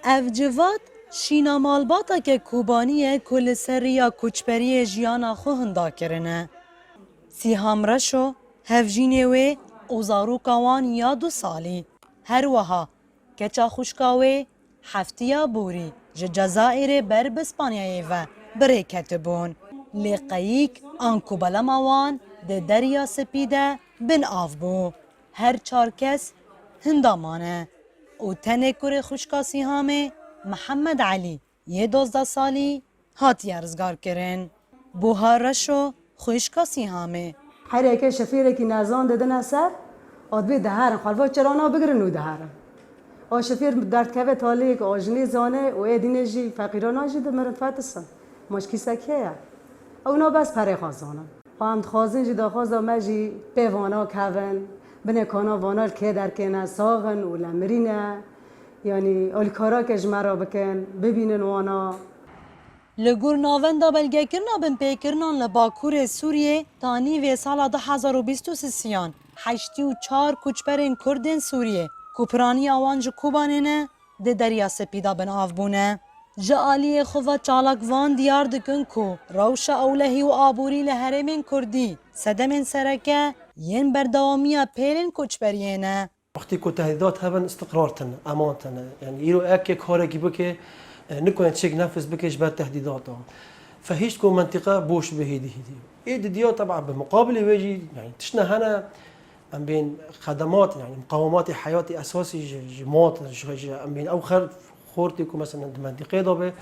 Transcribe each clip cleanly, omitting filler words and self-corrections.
اف جواد شینا مالباتا که کوبانیه کل سریا کوچپری جیانا خو هندا کرنه. سیهام رشو هفجینه وی اوزاروکاوان یا 2 سالی. هر وها کچا خوشکاوی هفتیا بوری جزائر بر بسپانیای و بریکت بون. لیقیک آنکو بلماوان ده دریا سپیده بن آف بو. هر 4 کس هندامانه. او تنه کور خوشکا سیهامه محمد علی 12 سالی هات یارزگار کرن. بوها رشو خوشکا سیهامه. هر یک شفیره که نزان دادن سر آدمی دهرن خالفا چرانا بگیرن و دهرن آ شفیر درد که تالی که آجنی زانه و ایدینجی فقیران آجیده مرد فتسن مشکی سکیه اونا بس پره خازانن هم خازن جی داخوازا مجی پیوانا کون بنه کانا وانا که در کنه ساغن و لمرینه یعنی الکارا که جمرا بکن ببینن وانا لگور ناوندا بلگه کرنا بن پیکرنان لباکور سوریه تانی و سال 2023 84 کوچبرین کردین سوریه کوپرانی آوان جو کوبانینه ده دریا سپیدا بن آفبونه. جالی خواه چالک وان دیار دکن کو روش اولهی و آبوری لحرمین کردی سدمین سرکه ین بردوامیا پیلین کوچبرینه. وقتی که تهدیدات هستن استقرار تن امان تن یعنی ایرو اکی کاری که بکه نکنه تشيك نفس بكيش بعد تهديداتهم فهيش تكون منطقه بوش بهيدي هيدي ديو طبعا بمقابل ويجي يعني تشنا هنا ام بين خدمات يعني مقومات حياتي اساسي جماعات ام بين او خورتكم مثلا منطقه دابه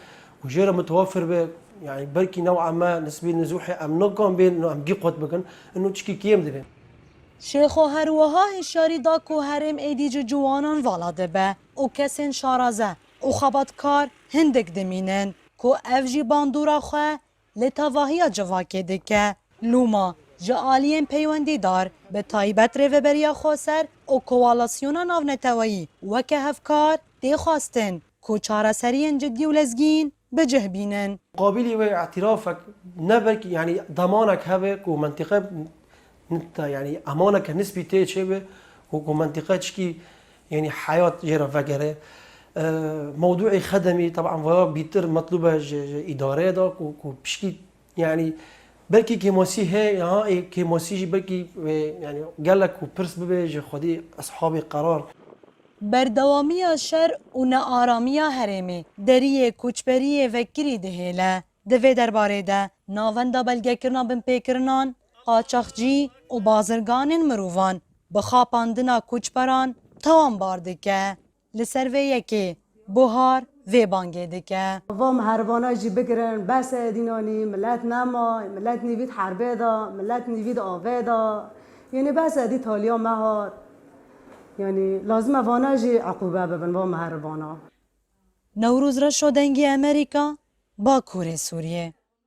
وجيره متوفر به يعني بركي نوعا ما نسبي نزوحي ام نقام بين انه ام قوت بكن انه تشكي كيم دبن شیخ و هروها هشاری دا که هرم ایدیج جوانان والاده به او کسین شارازه او خباتکار هندک دمینن که افجی باندورا خواه لطواهی جواکه دکه لوما جعالین پیوندی دار به تایبت رو بریا خواسر او کوالاسیونا ناو نتوایی وکه هفکار دی خواستن که چاره سرین جدی و لزگین بجه بینن. قابلی و اعترافك نبرك يعني ضمانك هبك ومنطقه انت يعني امانك نسبي تيجي ومنطقه تشكي يعني حياه جرا فقره موضوعي خدمي طبعا بيتر مطلوبه اداره دا وبشكي يعني بلكي كيموسي هي ها كيموسي بلكي يعني قال لك وبرس ببيج خدي اصحابي قرار بردوامی شر و نارامی هرمی دریه کوچبری وکری دهیله دوی درباره ده ناوندا بلگه کرنا بن پیکرنان قاچاقچی و بازرگان مروان بخاپاندنا کوچبران توان باردکه لسرویه که بوهار و بانگه دکه وام هروانا جی بگیرن بس دینانی ملت نما ملت نیوید حربه دا ملت نیوید آوه دا یعنی بس دی تالیا مهار یعنی لازم وانا جی عقوبه ببن وام هروانا. نوروز را شدنگی امریکا با کره سوریه